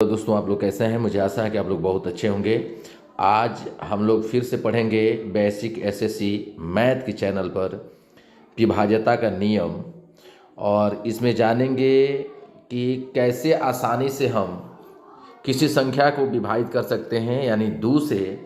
दोस्तों, आप लोग कैसे हैं? मुझे आशा है कि आप लोग बहुत अच्छे होंगे। आज हम लोग फिर से पढ़ेंगे बेसिक एसएससी मैथ के चैनल पर विभाज्यता का नियम, और इसमें जानेंगे कि कैसे आसानी से हम किसी संख्या को विभाजित कर सकते हैं, यानी 2 से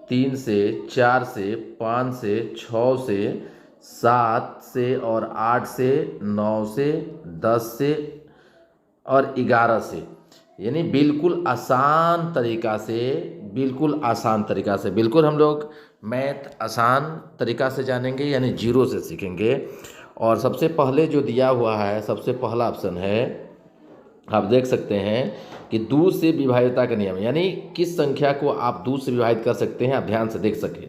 3 से 4 से 5 से 6 से 7 से और 8 से 9 से 10 से और 11 से, यानी बिल्कुल आसान तरीका से, बिल्कुल हम लोग मैथ आसान तरीका से जानेंगे, यानी जीरो से सीखेंगे। और सबसे पहले जो दिया हुआ है, सबसे पहला ऑप्शन है, आप देख सकते हैं कि 2 से विभाज्यता का नियम, यानी किस संख्या को आप 2 से विभाजित कर सकते हैं। आप ध्यान से देख सके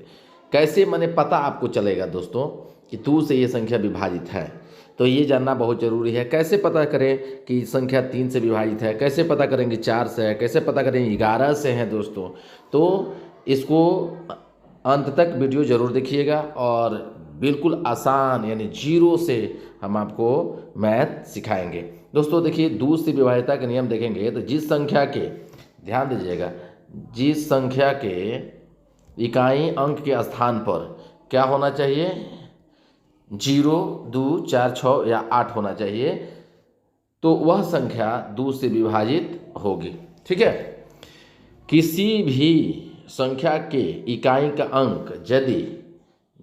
कैसे, माने पता आपको चलेगा दोस्तों कि 2 से ये संख्या विभाजित है, तो ये जानना बहुत ज़रूरी है। कैसे पता करें कि संख्या 3 से विभाजित है, कैसे पता करेंगे 4 से है, कैसे पता करेंगे 11 से है दोस्तों। तो इसको अंत तक वीडियो ज़रूर देखिएगा, और बिल्कुल आसान यानी जीरो से हम आपको मैथ सिखाएंगे। दोस्तों देखिए, 2 से विभाज्यता के नियम देखेंगे तो जिस संख्या के, ध्यान दीजिएगा, जिस संख्या के इकाई अंक के स्थान पर क्या होना चाहिए, 0, 2, 4, 6 या 8 होना चाहिए, तो वह संख्या 2 से विभाजित होगी। ठीक है, किसी भी संख्या के इकाई का अंक यदि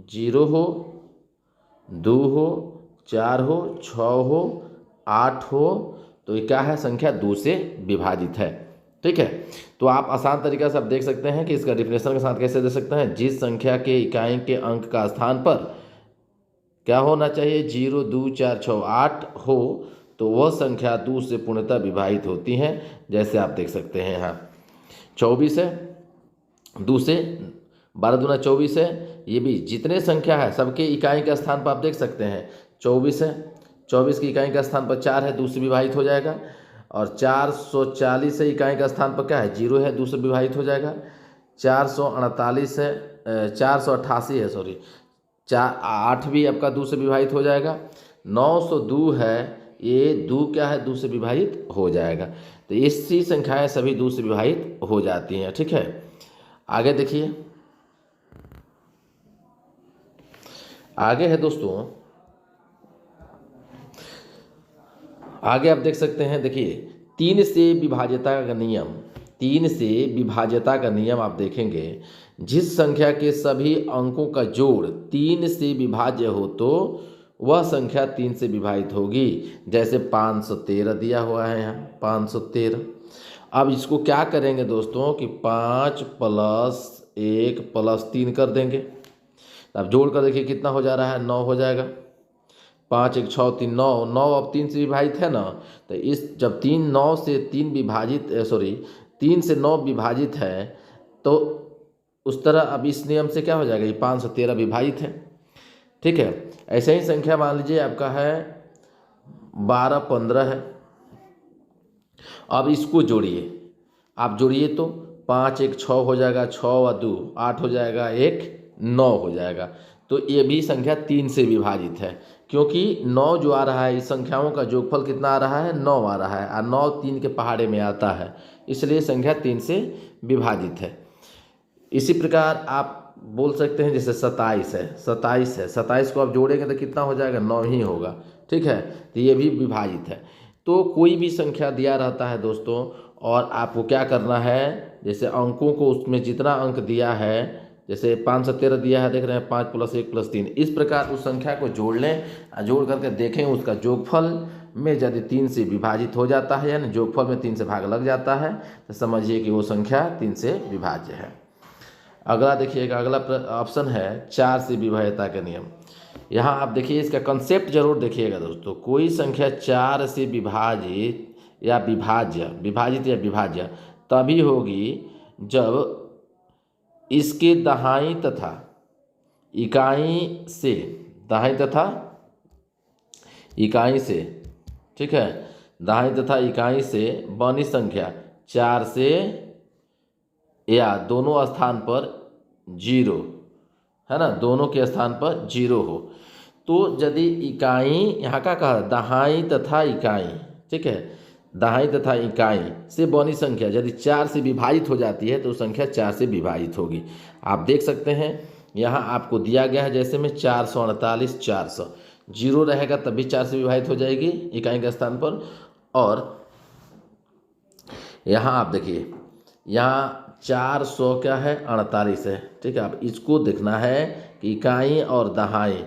0 हो, 2 हो, 4 हो, 6 हो, 8 हो, तो ये क्या है, संख्या 2 से विभाजित है। ठीक है, तो आप आसान तरीका से आप देख सकते हैं कि इसका डिफिनेशन के साथ कैसे दे सकते हैं। जिस संख्या के इकाई के अंक का स्थान पर क्या होना चाहिए, 0, 2, 4, 6, 8 हो, तो वह संख्या 2 से पूर्णतः विभाजित होती हैं। जैसे आप देख सकते हैं यहाँ 24 है, 2 से 12 दूना 24 है। ये भी जितने संख्या है सबके इकाई के स्थान पर आप देख सकते हैं 24 है, 24 की इकाई का स्थान पर 4 है, 2 से विभाजित हो जाएगा। और 440 से इकाई का स्थान पर क्या है, 0 है, 2 से विभाजित हो जाएगा। 448 है, 488 है, सॉरी, 8 भी आपका 2 से विभाजित हो जाएगा। 902 है, ये 2 क्या है, 2 से विभाजित हो जाएगा। तो इसी संख्याएं सभी 2 से विभाजित हो जाती हैं। ठीक है, आगे देखिए, आगे है दोस्तों, आगे आप देख सकते हैं, देखिए 3 से विभाज्यता का नियम, 3 से विभाज्यता का नियम आप देखेंगे, जिस संख्या के सभी अंकों का जोड़ 3 से विभाज्य हो तो वह संख्या 3 से विभाजित होगी। जैसे 513 दिया हुआ है यहाँ, 513। अब इसको क्या करेंगे दोस्तों कि 5 + 1 + 3 कर देंगे। अब जोड़ कर देखिए कितना हो जा रहा है, 9 हो जाएगा। 5, 1, 6, 3, 9, 9 अब 3 से विभाजित है ना, तो इस जब 9 से 3 विभाजित, सॉरी 3 से 9 विभाजित है, तो उस तरह अब इस नियम से क्या हो जाएगा, ये 513 विभाजित है। ठीक है, ऐसे ही संख्या मान लीजिए आपका है 12, 15 है। अब इसको जोड़िए, आप जोड़िए तो 5, 1, 6 हो जाएगा, 6 और 2 8 हो जाएगा, 1 9 हो जाएगा। तो ये भी संख्या 3 से विभाजित है, क्योंकि 9 जो आ रहा है, इस संख्याओं का जोगफल कितना आ रहा है, 9 आ रहा है, और 9 3 के पहाड़े में आता है, इसलिए संख्या 3 से विभाजित है। इसी प्रकार आप बोल सकते हैं, जैसे 27 है, 27 को आप जोड़ेंगे तो कितना हो जाएगा, 9 ही होगा। ठीक है, तो ये भी विभाजित है। तो कोई भी संख्या दिया रहता है दोस्तों, और आपको क्या करना है, जैसे अंकों को उसमें जितना अंक दिया है, जैसे 513 दिया है, देख रहे हैं, 5 + 1 + 3, इस प्रकार उस संख्या को जोड़ लें, जोड़ करके देखें उसका जोगफल में यदि 3 से विभाजित हो जाता है, यानी जोगफल में 3 से भाग लग जाता है, तो समझिए कि वो संख्या 3 से विभाज्य है। अगला देखिएगा, अगला ऑप्शन है 4 से विभाज्यता का नियम। यहाँ आप देखिए, इसका कंसेप्ट जरूर देखिएगा दोस्तों। कोई संख्या 4 से विभाजित या विभाज्य तभी होगी जब इसके दाहिनी तथा इकाई से, ठीक है, दाहिनी तथा इकाई से बनी संख्या 4 से या दोनों स्थान पर 0 है ना, दोनों के स्थान पर 0 हो, तो यदि इकाई, यहाँ का कहा दाहिनी तथा इकाई, ठीक है, दहाई तथा इकाई से बनी संख्या यदि 4 से विभाजित हो जाती है तो संख्या 4 से विभाजित होगी। आप देख सकते हैं यहाँ आपको दिया गया है जैसे में 448 400, जीरो रहेगा तब भी 4 से विभाजित हो जाएगी इकाई के स्थान पर। और यहाँ आप देखिए यहाँ 400 क्या है 48 है, ठीक है। आप इसको देखना है कि इकाई और दहाई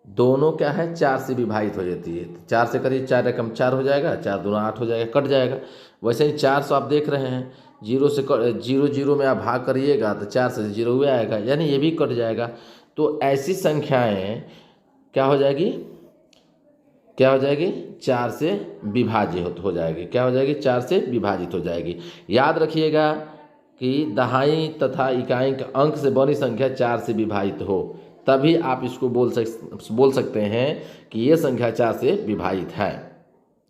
दोनों क्या है 4 से विभाजित हो जाती है। 4 से करिए 4 रकम 4 हो जाएगा, 4 दूना 8 हो जाएगा, कट जाएगा। वैसे ही 400 आप देख रहे हैं जीरो से जीरो जीरो में आप भाग करिएगा तो 4 से जीरो हुआ आएगा, यानी ये भी कट जाएगा। तो ऐसी संख्याएं क्या हो जाएगी 4 से विभाजित हो जाएगी। क्या हो जाएगी 4 से विभाजित हो जाएगी। याद रखिएगा कि दहाई तथा इकाई के अंक से बनी संख्या 4 से विभाजित हो तभी आप इसको बोल सकते हैं कि ये संख्या 4 से विभाजित है,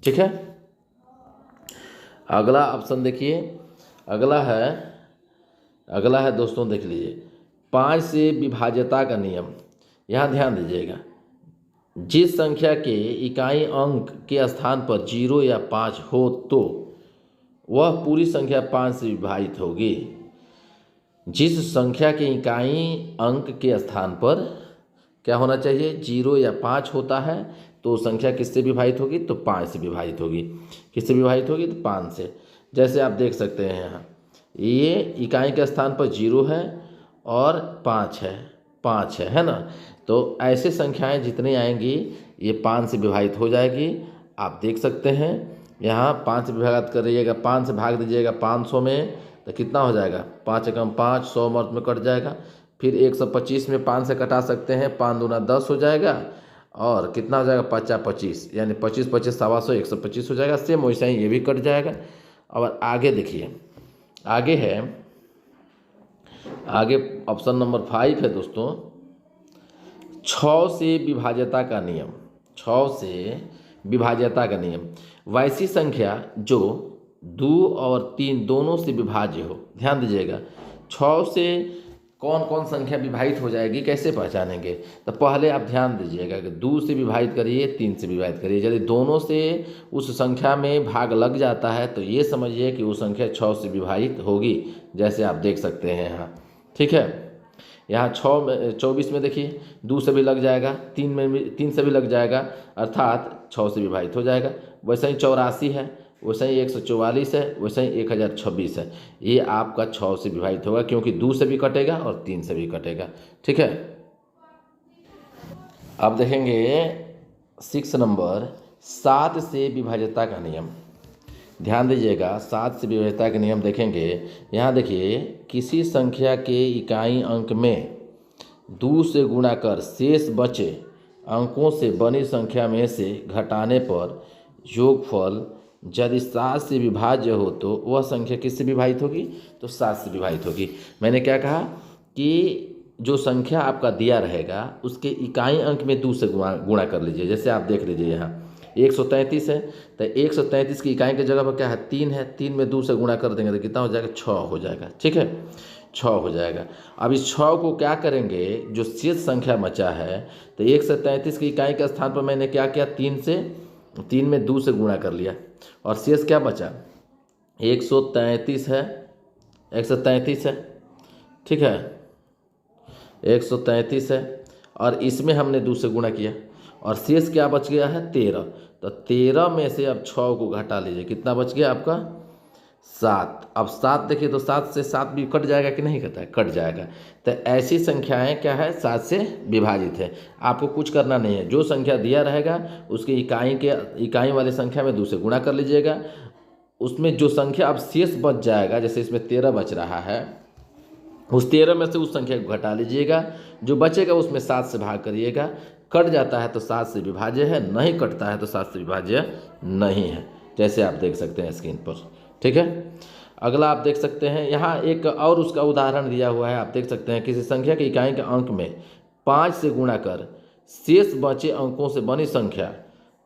ठीक है। अगला ऑप्शन देखिए, अगला है दोस्तों देख लीजिए 5 से विभाज्यता का नियम। यहाँ ध्यान दीजिएगा, जिस संख्या के इकाई अंक के स्थान पर 0 या 5 हो तो वह पूरी संख्या 5 से विभाजित होगी। जिस संख्या के इकाई अंक के स्थान पर क्या होना चाहिए 0 या 5 होता है तो संख्या किससे विभाजित होगी तो 5 से विभाजित होगी। किससे विभाजित होगी तो 5 से। जैसे आप देख सकते हैं यहाँ ये इकाई के स्थान पर 0 है और 5 है ना। तो ऐसे संख्याएं जितनी आएंगी ये 5 से विभाजित हो जाएगी। आप देख सकते हैं यहाँ 5 से विभाजित करिएगा, 5 से भाग दीजिएगा 500 में तो कितना हो जाएगा 5 एकम 5, 100 मर्द में कट जाएगा। फिर 125 में 5 से कटा सकते हैं, 5 दूना 10 हो जाएगा और कितना हो जाएगा 5 25, यानी 25 25 सवा 100 125 हो जाएगा। सेम वैसा ही ये भी कट जाएगा। और आगे देखिए आगे ऑप्शन नंबर 5 है दोस्तों 6 से विभाज्यता का नियम। 6 से विभाज्यता का नियम, वैसी संख्या जो 2 और 3 दोनों से विभाज्य हो। ध्यान दीजिएगा 6 से कौन कौन संख्या विभाजित हो जाएगी कैसे पहचानेंगे, तो पहले आप ध्यान दीजिएगा कि 2 से विभाजित करिए, 3 से विभाजित करिए। यदि दोनों से उस संख्या में भाग लग जाता है तो ये समझिए कि वो संख्या 6 से विभाजित होगी, जैसे आप देख सकते हैं यहाँ, ठीक है। यहाँ 24 में देखिए 2 से भी लग जाएगा, 3 से भी लग जाएगा, अर्थात 6 से विभाजित हो जाएगा। वैसे ही 84 है, वैसे ही 144 है, वैसे ही 1026 है। ये आपका 6 से विभाजित होगा क्योंकि 2 से भी कटेगा और 3 से भी कटेगा, ठीक है। अब देखेंगे 6 नंबर 7 से विभाज्यता का नियम। ध्यान दीजिएगा 7 से विभाज्यता के नियम देखेंगे। यहाँ देखिए किसी संख्या के इकाई अंक में 2 से गुणा कर शेष बचे अंकों से बनी संख्या में से घटाने पर योगफल यदि 7 से विभाज्य हो तो वह संख्या किससे विभाजित होगी तो 7 से विभाजित होगी। मैंने क्या कहा कि जो संख्या आपका दिया रहेगा उसके इकाई अंक में 2 से गुणा कर लीजिए। जैसे आप देख लीजिए यहाँ 133 है तो 133 की इकाई की जगह पर क्या है 3 है, 3 में 2 से गुणा कर देंगे तो कितना हो जाएगा 6 हो जाएगा, ठीक है 6 हो जाएगा। अब इस 6 को क्या करेंगे जो शेष संख्या बचा है तो 133 की इकाई के स्थान पर मैंने क्या किया 3 में 2 से गुणा कर लिया और शेष क्या बचा 133 है, 133 है, ठीक है 133 है और इसमें हमने 2 से गुणा किया और शेष क्या बच गया है 13। तो 13 में से अब 6 को घटा लीजिए, कितना बच गया आपका 7। अब 7 देखिए तो 7 से 7 भी कट जाएगा कि नहीं कटा है, कट जाएगा। तो ऐसी संख्याएं क्या है 7 से विभाजित है। आपको कुछ करना नहीं है, जो संख्या दिया रहेगा उसकी इकाई वाली संख्या में 2 से गुणा कर लीजिएगा। उसमें जो संख्या अब शेष बच जाएगा, जैसे इसमें 13 बच रहा है, उस 13 में से उस संख्या को घटा लीजिएगा, जो बचेगा उसमें 7 से भाग करिएगा। कट जाता है तो 7 से विभाज्य है, नहीं कटता है तो 7 से विभाज्य नहीं है, जैसे आप देख सकते हैं स्क्रीन पर, ठीक है। अगला आप देख सकते हैं यहाँ एक और उसका उदाहरण दिया हुआ है। आप देख सकते हैं किसी संख्या की इकाई के अंक में 5 से गुणा कर शेष बचे अंकों से बनी संख्या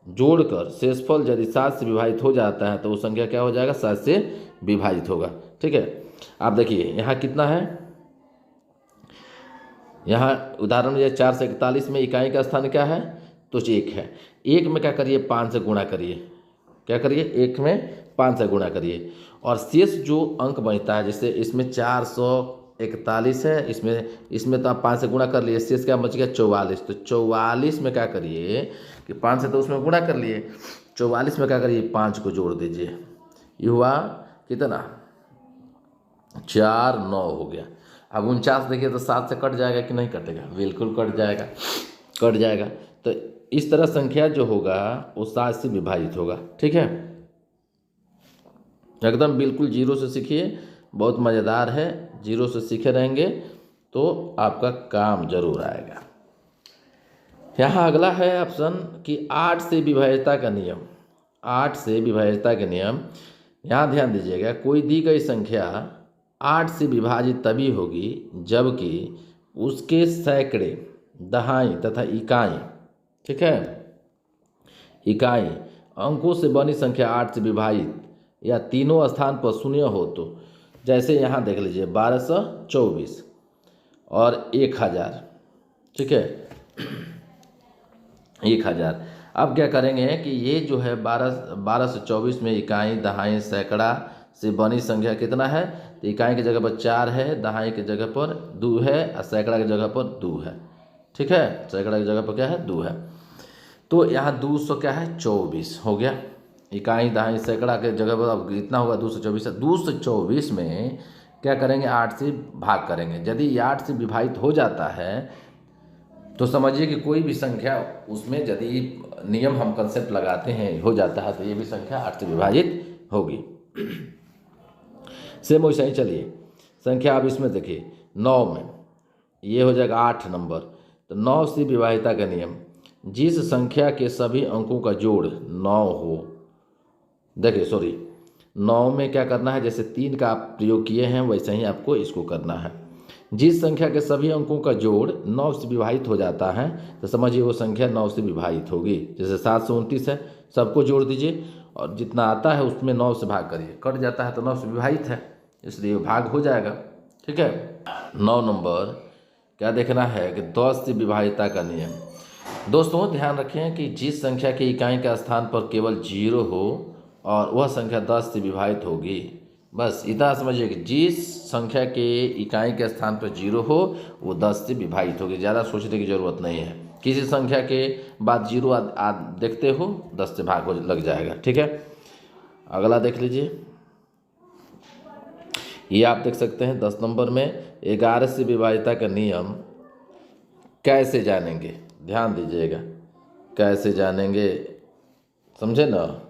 जोड़कर शेषफल यदि 7 से विभाजित हो जाता है तो वो संख्या क्या हो जाएगा 7 से विभाजित होगा, ठीक है। आप देखिए यहाँ कितना है, यहाँ उदाहरण में 4 से 41 में इकाई का स्थान क्या है तो 1 है। 1 में क्या करिए 5 से गुणा करिए, क्या करिए 1 में 5 से गुणा करिए और शेष जो अंक बचता है, जैसे इसमें 441 है, इसमें तो आप 5 से गुणा कर लिए, शेष क्या बच गया 44। तो 44 में क्या करिए कि 5 से तो उसमें गुणा कर लिए, 44 में क्या करिए 5 को जोड़ दीजिए, ये हुआ कितना 4 9 हो गया। अब 49 देखिए तो 7 से कट जाएगा कि नहीं कटेगा, बिल्कुल कट जाएगा। तो इस तरह संख्या जो होगा वो 7 से विभाजित होगा। ठीक है, एकदम बिल्कुल जीरो से सीखिए, बहुत मज़ेदार है। जीरो से सीखे रहेंगे तो आपका काम जरूर आएगा। यहाँ अगला है ऑप्शन कि 8 से विभाज्यता का नियम। 8 से विभाज्यता के नियम, यहाँ ध्यान दीजिएगा, कोई दी गई संख्या 8 से विभाजित तभी होगी जबकि उसके सैकड़े, दहाई तथा इकाई, ठीक है, इकाई अंकों से बनी संख्या 8 से विभाजित या तीनों स्थान पर शून्य हो। तो जैसे यहाँ देख लीजिए 1224 और 1000, ठीक है, 1000। अब क्या करेंगे कि ये जो है 1224 में इकाई, दहाई, सैकड़ा से बनी संख्या कितना है, तो इकाई की जगह पर 4 है, दहाई की जगह पर 2 है और सैकड़ा की जगह पर 2 है। ठीक है, सैकड़ा की जगह पर क्या है 2 है। तो यहाँ 200 क्या है 24 हो गया, इकाई, दहाई, सैकड़ा के जगह पर अब इतना होगा 224 है। 224 में क्या करेंगे 8 से भाग करेंगे। यदि 8 से विभाजित हो जाता है तो समझिए कि कोई भी संख्या उसमें यदि नियम हम कंसेप्ट लगाते हैं हो जाता है तो ये भी संख्या 8 से विभाजित होगी। सेम वैसा ही चलिए संख्या अब इसमें देखिए 9 में ये हो जाएगा 8 नंबर। तो 9 से विभाज्यता का नियम, जिस संख्या के सभी अंकों का जोड़ 9 हो, देखिए सॉरी 9 में क्या करना है, जैसे 3 का आप प्रयोग किए हैं वैसे ही आपको इसको करना है। जिस संख्या के सभी अंकों का जोड़ 9 से विभाजित हो जाता है तो समझिए वो संख्या 9 से विभाजित होगी। जैसे 729 है, सबको जोड़ दीजिए और जितना आता है उसमें 9 से भाग करिए, कट जाता है तो 9 से विभाजित है इसलिए भाग हो जाएगा। ठीक है, 9 नंबर क्या देखना है कि 10 से विभाज्यता का नियम। दोस्तों ध्यान रखें कि जिस संख्या की इकाई का स्थान पर केवल 0 हो और वह संख्या 10 से विभाजित होगी। बस इतना समझिए कि जिस संख्या के इकाई के स्थान पर 0 हो वो 10 से विभाजित होगी, ज़्यादा सोचने की ज़रूरत नहीं है। किसी संख्या के बाद 0 देखते हो 10 से भाग हो लग जाएगा। ठीक है, अगला देख लीजिए, ये आप देख सकते हैं 10 नंबर में 11 से विभाज्यता का नियम कैसे जानेंगे, ध्यान दीजिएगा, कैसे जानेंगे समझे ना,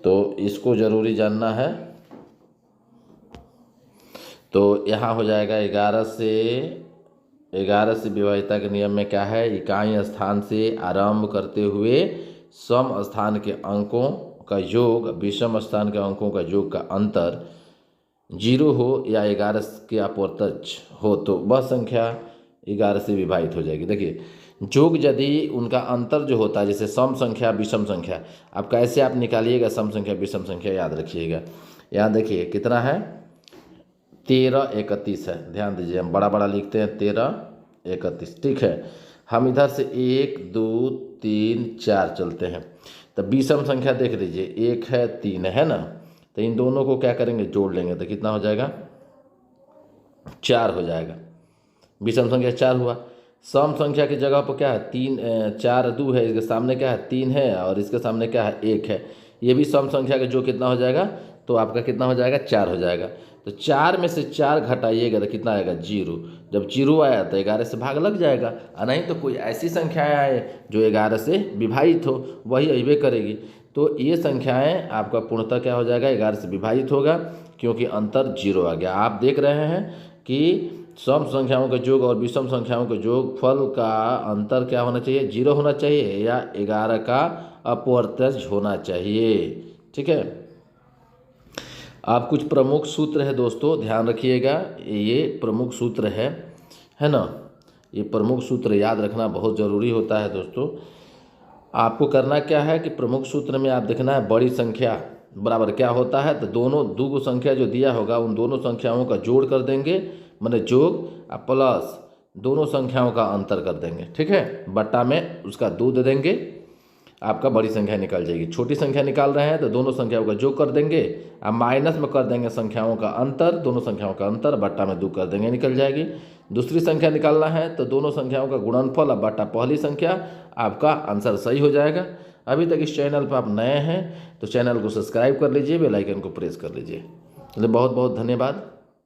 तो इसको ज़रूरी जानना है। तो यहाँ हो जाएगा 11 से विभाज्यता के नियम में क्या है, इकाई स्थान से आरंभ करते हुए सम स्थान के अंकों का योग विषम स्थान के अंकों का योग का अंतर 0 हो या 11 के अपोर्तज हो तो वह संख्या 11 से विभाजित हो जाएगी। देखिए जोग यदि उनका अंतर जो होता है, जैसे सम संख्या विषम संख्या, अब कैसे आप निकालिएगा सम संख्या विषम संख्या याद रखिएगा। यहाँ देखिए कितना है 13 31 है, ध्यान दीजिए हम बड़ा बड़ा लिखते हैं 13 31। ठीक है, हम इधर से 1 2 3 4 चलते हैं तो विषम संख्या देख लीजिए 1 है 3 है ना, तो इन दोनों को क्या करेंगे जोड़ लेंगे तो कितना हो जाएगा 4 हो जाएगा। विषम संख्या 4 हुआ। सम संख्या की जगह पर क्या है 3 4 2 है, इसके सामने क्या है 3 है और इसके सामने क्या है 1 है। ये भी सम संख्या का जो कितना हो जाएगा तो आपका कितना हो जाएगा 4 हो जाएगा। तो 4 में से 4 घटाइएगा तो कितना आएगा 0। जब 0 आया तो 11 से भाग लग जाएगा, और नहीं तो कोई ऐसी संख्याएँ आए जो 11 से विभाजित हो वही अइबे करेगी। तो ये संख्याएँ आपका पूर्णतः क्या हो जाएगा 11 से विभाजित होगा क्योंकि अंतर 0 आ गया। आप देख रहे हैं कि सम संख्याओं का योग और विषम संख्याओं का योग फल का अंतर क्या होना चाहिए 0 होना चाहिए या 11 का अपवर्तज होना चाहिए। ठीक है, आप कुछ प्रमुख सूत्र है दोस्तों ध्यान रखिएगा, ये प्रमुख सूत्र है ना, ये प्रमुख सूत्र याद रखना बहुत ज़रूरी होता है दोस्तों। आपको करना क्या है कि प्रमुख सूत्र में आप देखना है बड़ी संख्या बराबर क्या होता है, तो दोनों दो संख्या जो दिया होगा उन दोनों संख्याओं का जोड़ कर देंगे, माने जोग प्लस दोनों संख्याओं का अंतर कर देंगे। ठीक है, बट्टा में उसका 2 दे देंगे आपका बड़ी संख्या निकल जाएगी। छोटी संख्या निकाल रहे हैं तो दोनों संख्याओं का जोड़ कर देंगे, अब माइनस में कर देंगे संख्याओं का अंतर, दोनों संख्याओं का अंतर, बट्टा में 2 कर देंगे, निकल जाएगी। दूसरी संख्या निकालना है तो दोनों संख्याओं का गुणनफल अब बट्टा पहली संख्या, आपका आंसर सही हो जाएगा। अभी तक इस चैनल पर आप नए हैं तो चैनल को सब्सक्राइब कर लीजिए, बेल आइकन को प्रेस कर लीजिए। बहुत बहुत धन्यवाद।